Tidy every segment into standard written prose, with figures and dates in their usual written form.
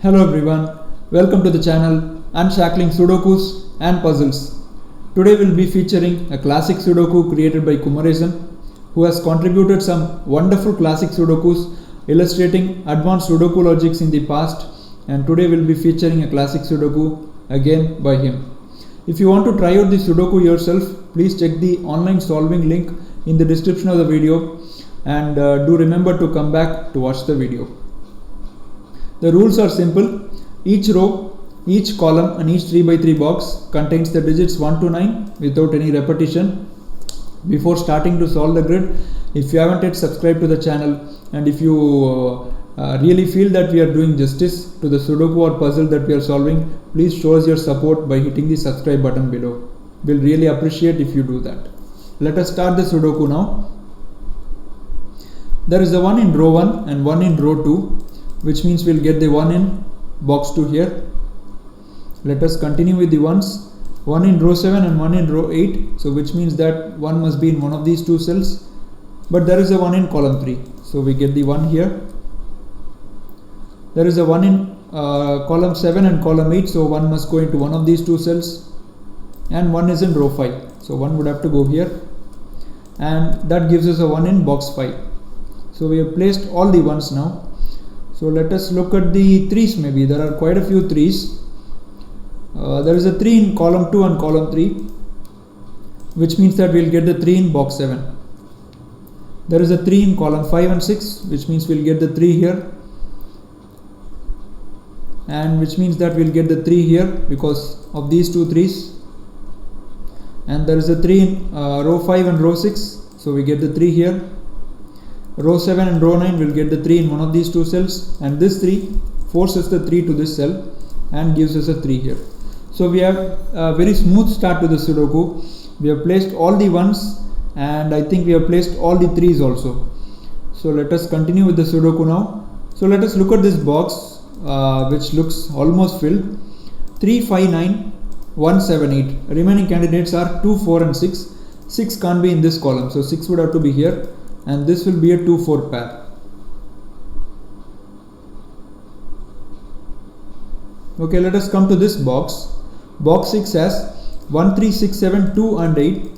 Hello everyone, welcome to the channel Unshackling Sudokus and Puzzles. Today we'll be featuring a classic Sudoku created by Kumar, who has contributed some wonderful classic Sudokus illustrating advanced Sudoku logics in the past, and today we'll be featuring a classic Sudoku again by him. If you want to try out the Sudoku yourself, please check the online solving link in the description of the video, and do remember to come back to watch the video. The rules are simple. Each row, each column and each 3x3 box contains the digits 1 to 9 without any repetition. Before starting to solve the grid, if you haven't yet subscribed to the channel, and if you really feel that we are doing justice to the Sudoku or puzzle that we are solving, please show us your support by hitting the subscribe button below. We'll really appreciate if you do that. Let us start the Sudoku now. There is a 1 in row 1 and 1 in row 2, which means we'll get the 1 in box 2 here. Let us continue with the ones. 1 in row 7 and 1 in row 8, so which means that 1 must be in one of these two cells, but there is a 1 in column 3, so we get the 1 here. There is a 1 in column 7 and column 8, so 1 must go into one of these two cells, and 1 is in row 5, so 1 would have to go here, and that gives us a 1 in box 5. So we have placed all the ones now. So let us look at the 3's. Maybe there are quite a few 3's. There is a 3 in column 2 and column 3, which means that we'll get the 3 in box 7. There is a 3 in column 5 and 6, which means we'll get the 3 here, and which means that we'll get the 3 here because of these two 3's. And there is a 3 in row 5 and row 6, so we get the 3 here. Row 7 and row 9 will get the 3 in one of these two cells, and this 3 forces the 3 to this cell and gives us a 3 here. So we have a very smooth start to the Sudoku. We have placed all the 1's, and I think we have placed all the 3's also. So let us continue with the Sudoku now. So let us look at this box, which looks almost filled. 3, 5, 9, 1, 7, 8. Remaining candidates are 2, 4 and 6. 6 can't be in this column, so 6 would have to be here, and this will be a 2-4 pair. Okay, let us come to this box. Box 6 has 1, 3, 6, 7, 2 and 8,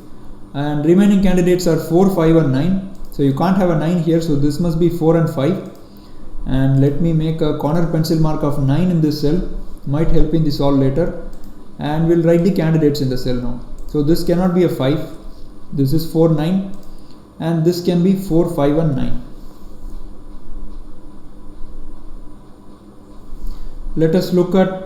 and remaining candidates are 4, 5 and 9. So you can't have a 9 here, so this must be 4 and 5. And let me make a corner pencil mark of 9 in this cell, might help in the solve later. And we'll write the candidates in the cell now. So this cannot be a 5, this is 4, 9. And this can be 4, 5 and 9. Let us look at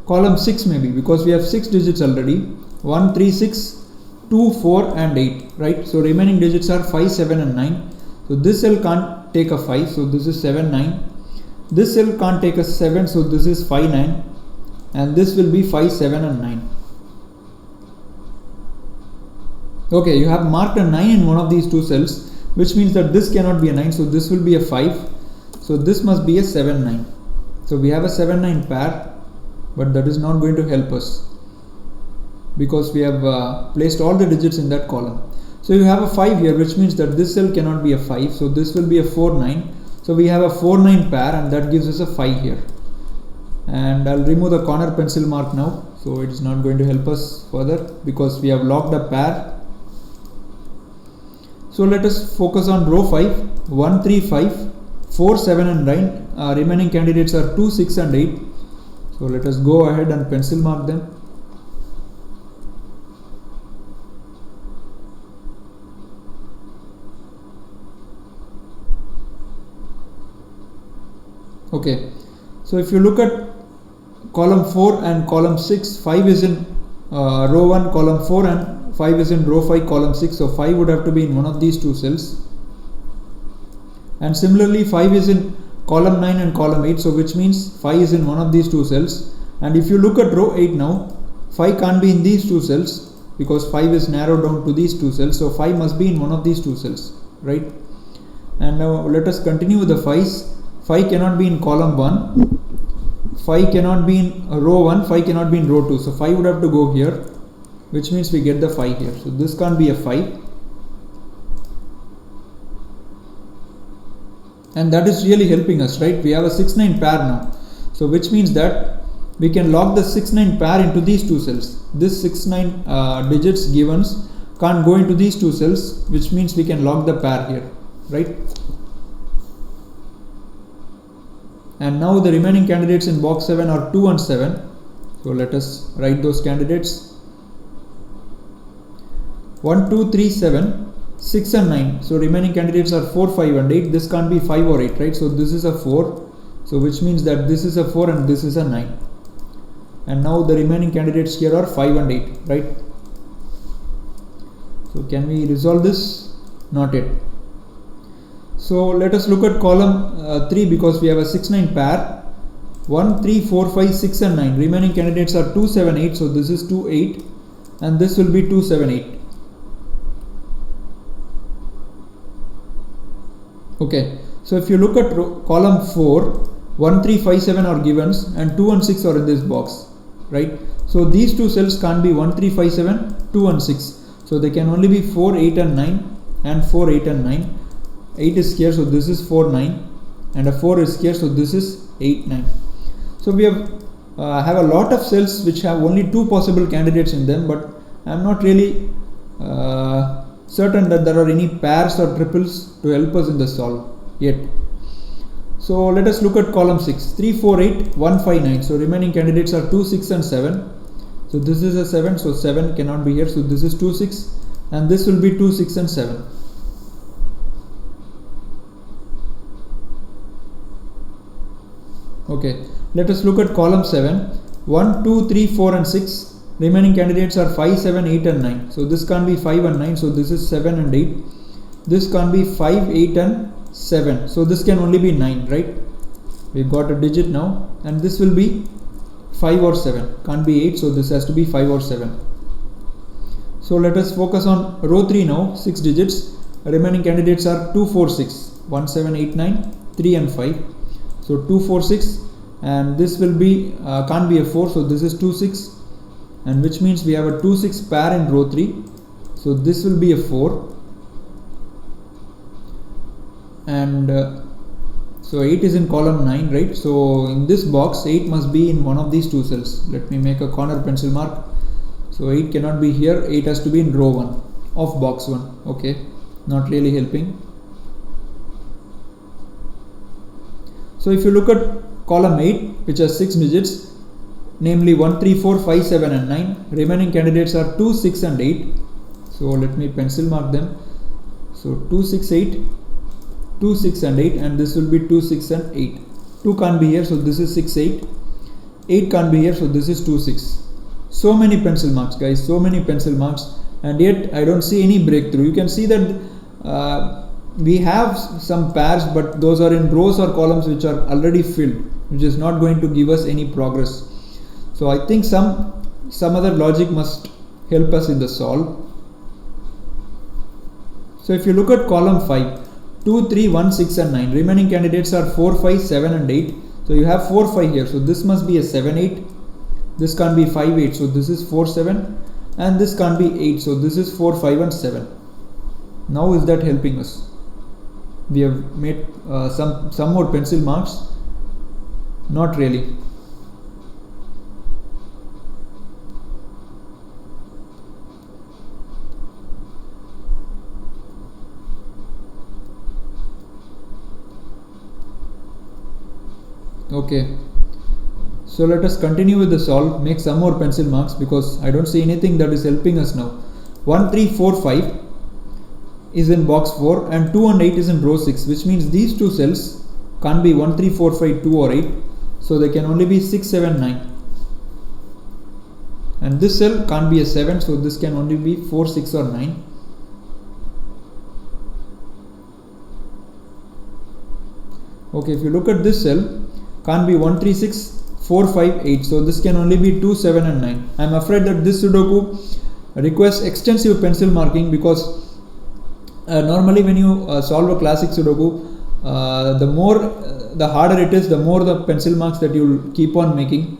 column 6 maybe, because we have 6 digits already. 1, 3, 6, 2, 4 and 8, right? So remaining digits are 5, 7 and 9. So this cell can't take a 5, so this is 7, 9. This cell can't take a 7, so this is 5, 9. And this will be 5, 7 and 9. Okay, you have marked a 9 in one of these two cells, which means that this cannot be a 9, so this will be a 5. So this must be a 7, 9. So we have a 7, 9 pair, but that is not going to help us because we have placed all the digits in that column. So you have a 5 here, which means that this cell cannot be a 5, so this will be a 4, 9. So we have a 4, 9 pair, and that gives us a 5 here. And I'll remove the corner pencil mark now, so it is not going to help us further because we have locked a pair. So let us focus on row 5, 1, 3, 5, 4, 7 and 9. Remaining candidates are 2, 6 and 8. So let us go ahead and pencil mark them. Okay, so if you look at column 4 and column 6, 5 is in row 1, column 4, and 5 is in row 5, column 6, so 5 would have to be in one of these two cells. And similarly 5 is in column 9 and column 8, so which means 5 is in one of these two cells. And if you look at row 8 now, 5 can't be in these two cells because 5 is narrowed down to these two cells, so 5 must be in one of these two cells, right? And now let us continue with the 5's. 5 cannot be in column 1, 5 cannot be in row 1, 5 cannot be in row 2, so 5 would have to go here, which means we get the 5 here. So this can't be a 5. and that is really helping us, right? We have a 6-9 pair now, so which means that we can lock the 6-9 pair into these two cells. This 6-9 digits givens can't go into these two cells, which means we can lock the pair here, right? And now the remaining candidates in box 7 are 2 and 7. So let us write those candidates. 1, 2, 3, 7, 6 and 9. So remaining candidates are 4, 5 and 8. This can't be 5 or 8, right? So this is a 4. So which means that this is a 4 and this is a 9. And now the remaining candidates here are 5 and 8, right? So can we resolve this? Not yet. So let us look at column 3, because we have a 6-9 pair. 1, 3, 4, 5, 6 and 9. Remaining candidates are 2, 7, 8. So this is 2, 8 and this will be 2, 7, 8. Okay, so if you look at column 4, 1, 3, 5, 7 are givens and 2 and 6 are in this box, right? So these two cells can't be 1, 3, 5, 7, 2 and 6. So they can only be 4, 8 and 9 and 4, 8 and 9. 8 is here, so this is 4, 9 and a 4 is here, so this is 8, 9. So we have a lot of cells which have only 2 possible candidates in them, but I am not really certain that there are any pairs or triples to help us in the solve yet. So let us look at column 6. 3, 4, 8, 1, 5, 9. So remaining candidates are 2, 6 and 7. So this is a 7, so 7 cannot be here, so this is 2, 6 and this will be 2, 6 and 7. Okay, let us look at column 7. 1, 2, 3, 4 and 6. Remaining candidates are 5, 7, 8 and 9. So this can't be 5 and 9, so this is 7 and 8. This can't be 5, 8 and 7. So this can only be 9, right? We got a digit now, and this will be 5 or 7. Can't be 8, so this has to be 5 or 7. So let us focus on row 3 now, 6 digits. Remaining candidates are 2, 4, 6. 1, 7, 8, 9, 3 and 5. So 2, 4, 6 and this will be, can't be a 4, so this is 2, 6. And which means we have a 2, 6 pair in row 3. So this will be a 4. And so 8 is in column 9, right? So in this box 8 must be in one of these two cells. Let me make a corner pencil mark. So 8 cannot be here, 8 has to be in row 1 of box 1. Okay, not really helping. So if you look at column 8, which has 6 digits, namely 1, 3, 4, 5, 7 and 9. Remaining candidates are 2, 6 and 8. So let me pencil mark them. So 2, 6, 8, 2, 6 and 8, and this will be 2, 6 and 8. 2 can't be here, so this is 6, 8. 8 can't be here, so this is 2, 6. So many pencil marks, guys, so many pencil marks, and yet I don't see any breakthrough. You can see that we have some pairs, but those are in rows or columns which are already filled, which is not going to give us any progress. So I think some other logic must help us in the solve. So if you look at column 5, 2, 3, 1, 6 and 9. Remaining candidates are 4, 5, 7 and 8. So you have 4, 5 here. So this must be a 7, 8. This can't be 5, 8. So this is 4, 7. And this can't be 8. So this is 4, 5 and 7. Now is that helping us? We have made some more pencil marks. Not really. Okay, so let us continue with the solve, make some more pencil marks, because I don't see anything that is helping us now. 1, 3, 4, 5 is in box 4 and 2 and 8 is in row 6, which means these two cells can't be 1, 3, 4, 5, 2 or 8, so they can only be 6, 7, 9. And this cell can't be a 7, so this can only be 4, 6 or 9. Okay, if you look at this cell, can't be 1, 3, 6, 4, 5, 8. So this can only be 2, 7 and 9. I am afraid that this Sudoku requires extensive pencil marking, because normally when you solve a classic Sudoku, the harder it is, the more the pencil marks that you will keep on making.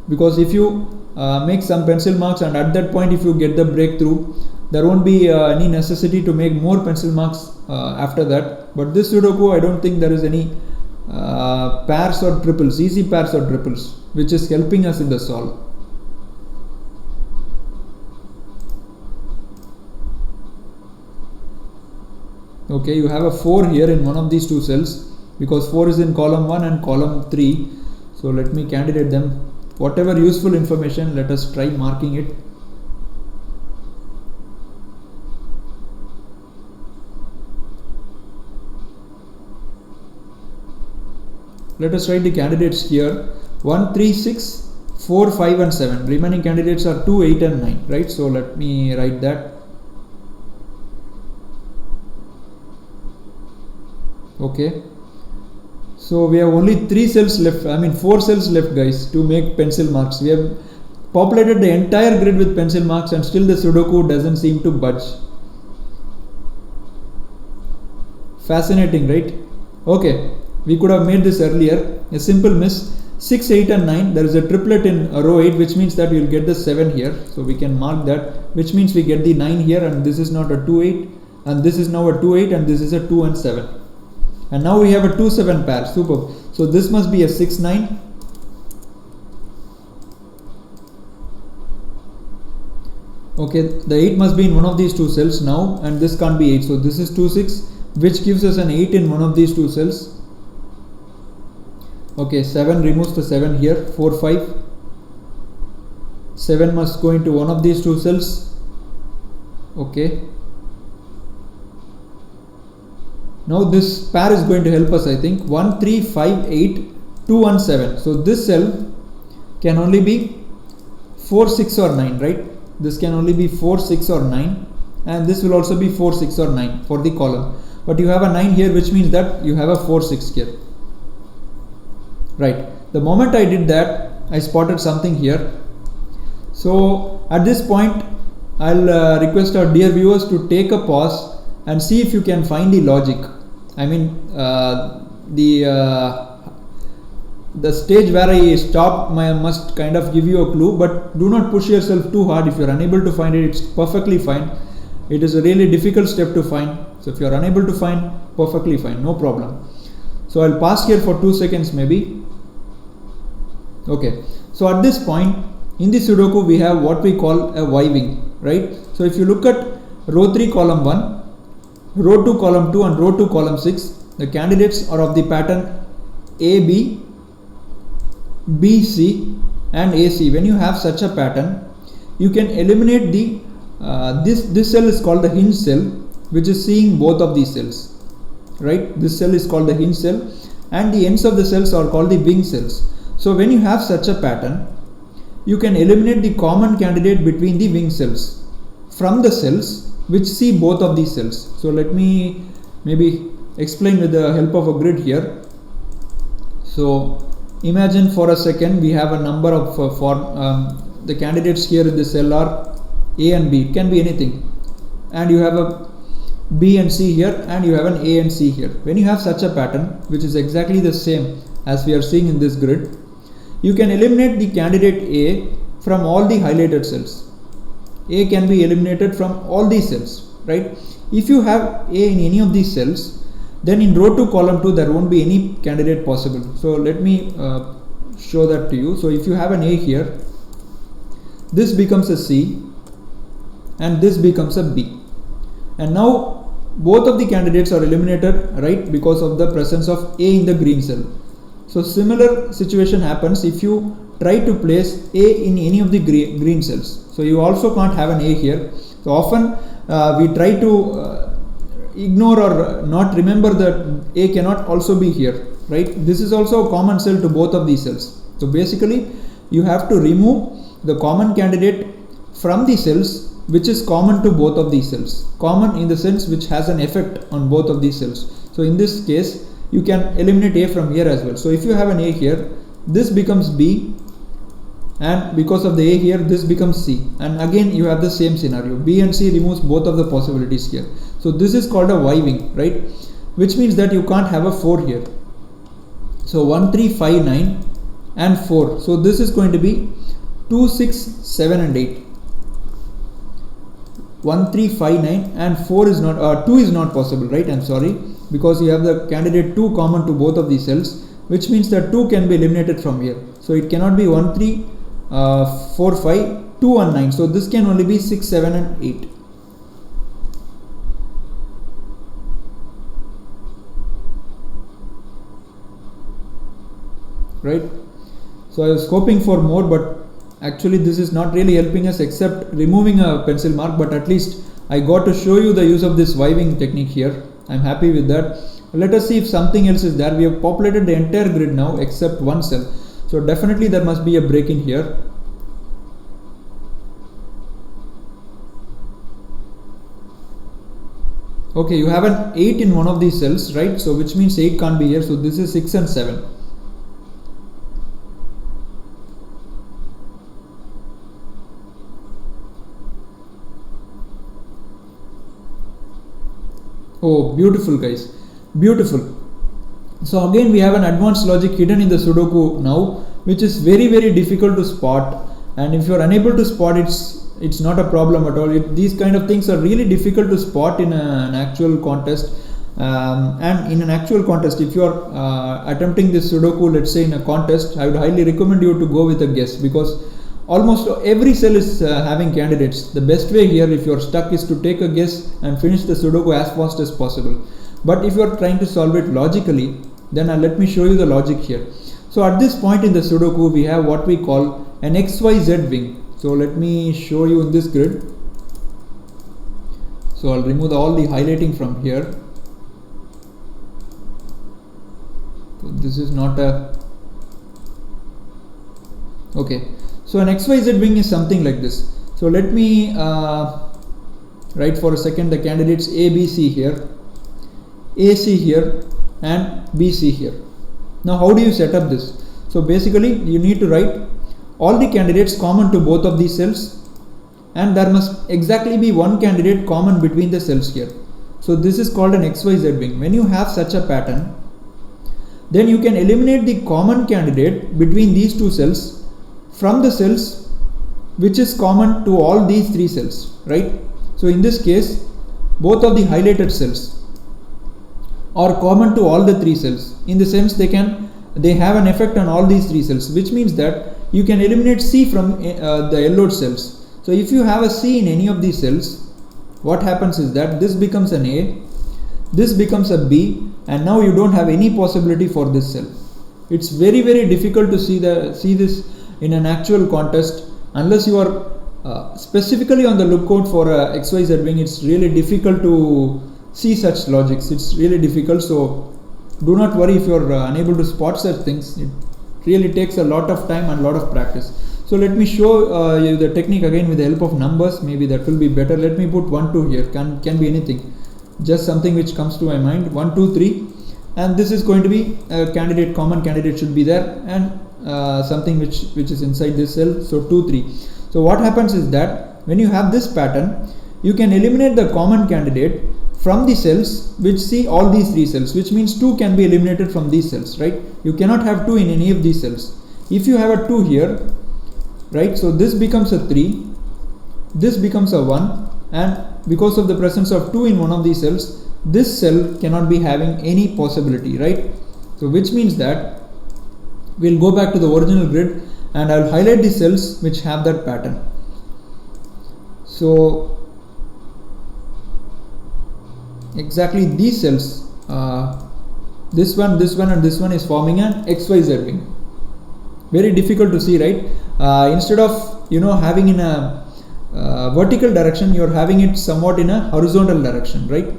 Because if you make some pencil marks and at that point if you get the breakthrough, there won't be any necessity to make more pencil marks after that. But this Sudoku, I don't think there is any pairs or triples, easy pairs or triples, which is helping us in the solve. Okay, you have a 4 here in one of these two cells, because 4 is in column 1 and column 3. So let me candidate them. Whatever useful information, let us try marking it. Let us write the candidates here. 1, 3, 6, 4, 5 and 7. Remaining candidates are 2, 8 and 9, right? So let me write that. Okay. So we have only 3 cells left, 4 cells left, guys, to make pencil marks. We have populated the entire grid with pencil marks and still the Sudoku doesn't seem to budge. Fascinating, right? Okay, we could have made this earlier. A simple miss. 6, 8 and 9. There is a triplet in row 8, which means that we will get the 7 here. So we can mark that, which means we get the 9 here, and this is not a 2, 8, and this is now a 2, 8, and this is a 2 and 7. And now we have a 2, 7 pair. Superb. So this must be a 6, 9. Okay, the 8 must be in one of these two cells now, and this can't be 8. So this is 2, 6, which gives us an 8 in one of these two cells. Okay, 7 removes the 7 here. 4, 5. 7 must go into one of these two cells. Okay. Now this pair is going to help us, I think. 1, 3, 5, 8, 2, and 7. So this cell can only be 4, 6 or 9, right? This can only be 4, 6 or 9. And this will also be 4, 6 or 9 for the column. But you have a 9 here, which means that you have a 4, 6 here. Right. The moment I did that, I spotted something here. So at this point, I'll request our dear viewers to take a pause and see if you can find the logic. The stage where I stopped must kind of give you a clue, but do not push yourself too hard. If you're unable to find it, it's perfectly fine. It is a really difficult step to find. So if you're unable to find, perfectly fine, no problem. So I'll pause here for 2 seconds maybe. Okay, so at this point in the Sudoku we have what we call a Y-Wing, right? So if you look at row 3 column 1, row 2 column 2 and row 2 column 6, the candidates are of the pattern AB, BC and AC. When you have such a pattern, you can eliminate the this cell is called the hinge cell, which is seeing both of these cells, right? This cell is called the hinge cell and the ends of the cells are called the wing cells. So when you have such a pattern, you can eliminate the common candidate between the wing cells from the cells which see both of these cells. So let me maybe explain with the help of a grid here. So imagine for a second we have a number of the candidates here in the cell are A and B. It can be anything, and you have a B and C here, and you have an A and C here. When you have such a pattern, which is exactly the same as we are seeing in this grid, you can eliminate the candidate A from all the highlighted cells. A can be eliminated from all these cells, right? If you have A in any of these cells, then in row 2 column 2 there won't be any candidate possible. So let me show that to you. So if you have an A here, this becomes a C and this becomes a B, and now both of the candidates are eliminated, right, because of the presence of A in the green cell. So similar situation happens if you try to place A in any of the green cells. So you also can't have an A here. So often we try to ignore or not remember that A cannot also be here, right? This is also a common cell to both of these cells. So basically you have to remove the common candidate from the cells which is common to both of these cells. Common in the sense which has an effect on both of these cells. So in this case you can eliminate A from here as well. So if you have an A here, this becomes B, and because of the A here, this becomes C, and again you have the same scenario. B and C removes both of the possibilities here. So this is called a Y-Wing, right? Which means that you can't have a 4 here. So 1, 3, 5, 9 and 4. So this is going to be 2, 6, 7 and 8. 1 3 5 9 and 4 is not 2 is not possible, right? I'm sorry, because you have the candidate 2 common to both of these cells, which means that 2 can be eliminated from here. So it cannot be 1 3 4 5 2 and 9. So this can only be 6 7 and 8. Right? So I was hoping for more, but actually this is not really helping us except removing a pencil mark, but at least I got to show you the use of this Y-Wing technique here. I'm happy with that. Let us see if something else is there. We have populated the entire grid now except one cell. So definitely there must be a break in here. Okay, you have an 8 in one of these cells, right? So which means 8 can't be here. So this is 6 and 7. Oh, beautiful guys, beautiful. So again we have an advanced logic hidden in the Sudoku now, which is very difficult to spot, and if you are unable to spot it's not a problem at all. These kind of things are really difficult to spot in an actual contest, and in an actual contest if you are attempting this Sudoku, let's say in a contest, I would highly recommend you to go with a guess, because almost every cell is having candidates. The best way here, if you are stuck, is to take a guess and finish the Sudoku as fast as possible. But if you are trying to solve it logically, then let me show you the logic here. So at this point in the Sudoku, we have what we call an XYZ wing. So let me show you in this grid. So I'll remove all the highlighting from here. So this is not a... Okay. So an XYZ wing is something like this. So let me write for a second the candidates A, B, C here, AC here and BC here. Now how do you set up this? So basically you need to write all the candidates common to both of these cells, and there must exactly be one candidate common between the cells here. So this is called an XYZ wing. When you have such a pattern, then you can eliminate the common candidate between these two cells from the cells which is common to all these three cells, right? So in this case, both of the highlighted cells are common to all the three cells, in the sense they have an effect on all these three cells, which means that you can eliminate C from the yellowed cells. So if you have a C in any of these cells, what happens is that this becomes an A, this becomes a B, and now you don't have any possibility for this cell. It's very difficult to see this in an actual contest unless you are specifically on the lookout for a XYZ wing. It's really difficult to see such logics. It's really difficult. So do not worry if you are unable to spot such things. It really takes a lot of time and a lot of practice. So let me show you the technique again with the help of numbers. Maybe that will be better. Let me put 1 2 here. Can be anything, just something which comes to my mind. 1 2 3, and this is going to be a candidate. Common candidate should be there, and something which is inside this cell. So 2 3. So what happens is that when you have this pattern, you can eliminate the common candidate from the cells which see all these three cells, which means 2 can be eliminated from these cells, right? You cannot have 2 in any of these cells. If you have a 2 here, right, so this becomes a 3, this becomes a 1, and because of the presence of 2 in one of these cells, this cell cannot be having any possibility, right? So which means that we'll go back to the original grid and I'll highlight the cells which have that pattern. So exactly these cells, this one and this one is forming an XYZ wing. Very difficult to see, right? Instead of having in a vertical direction, you're having it somewhat in a horizontal direction, right?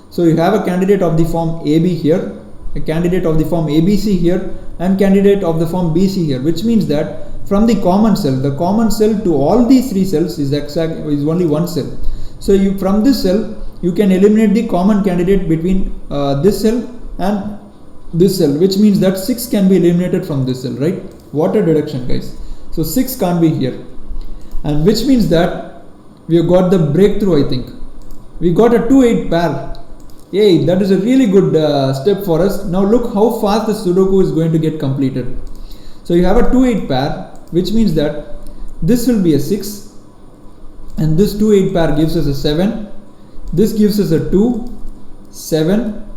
So you have a candidate of the form AB here, a candidate of the form ABC here, and candidate of the form BC here, which means that from the common cell to all these three cells is only one cell. So from this cell you can eliminate the common candidate between this cell and this cell, which means that 6 can be eliminated from this cell, right? What a deduction, guys. So 6 can't be here, and which means that we have got the breakthrough. I think we got a 2-8 pair. Yay, that is a really good step for us. Now look how fast the Sudoku is going to get completed. So you have a 2-8 pair, which means that this will be a 6, and this 2 8 pair gives us a 7. This gives us a 2 7,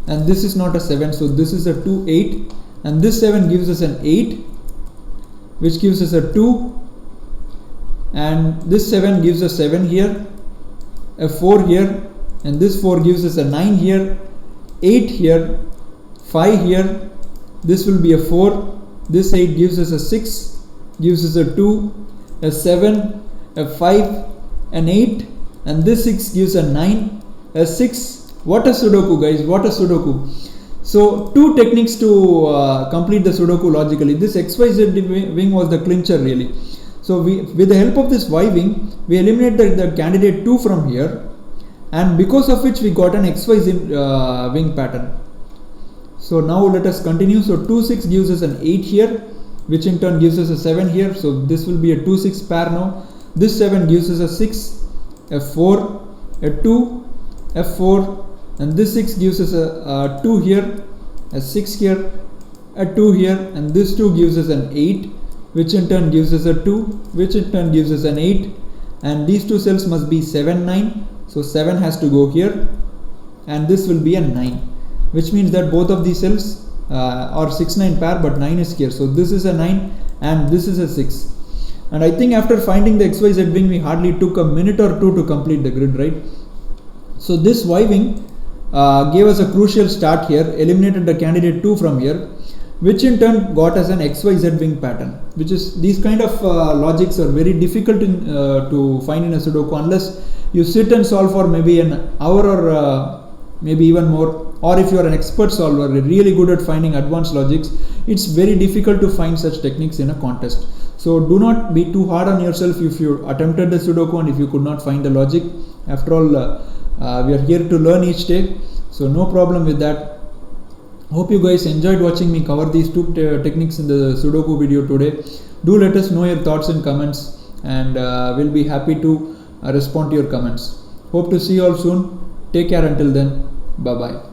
and this is not a 7, so this is a 2 8, and this 7 gives us an 8, which gives us a 2, and this 7 gives us 7 here, a 4 here, and this 4 gives us a 9 here, 8 here, 5 here, this will be a 4, this 8 gives us a 6, gives us a 2, a 7, a 5, an 8, and this 6 gives a 9, a 6. What a Sudoku, guys, what a Sudoku. So 2 techniques to complete the Sudoku logically. This XYZ wing was the clincher really. So with the help of this Y-Wing, we eliminated the candidate 2 from here, and because of which we got an XYZ wing pattern. So now let us continue. So 2 6 gives us an 8 here, which in turn gives us a 7 here. So this will be a 2 6 pair now. This 7 gives us a 6, a 4, a 2, a 4, and this 6 gives us a 2 here, a 6 here, a 2 here, and this 2 gives us an 8, which in turn gives us a 2, which in turn gives us an 8, and these two cells must be 7 9, so 7 has to go here, and this will be a 9, which means that both of these cells are 6 9 pair, but 9 is here. So this is a 9 and this is a 6. And I think after finding the XYZ wing, we hardly took a minute or two to complete the grid, right? So this Y-Wing gave us a crucial start here, eliminated the candidate 2 from here, which in turn got us an XYZ wing pattern, which is, these kind of logics are very difficult to find in a Sudoku unless you sit and solve for maybe an hour or maybe even more, or if you are an expert solver, really good at finding advanced logics, it's very difficult to find such techniques in a contest. So do not be too hard on yourself if you attempted the Sudoku and if you could not find the logic. After all, we are here to learn each day, so no problem with that. Hope you guys enjoyed watching me cover these 2 techniques in the Sudoku video today. Do let us know your thoughts and comments, and we'll be happy to respond to your comments. Hope to see you all soon. Take care until then. Bye bye.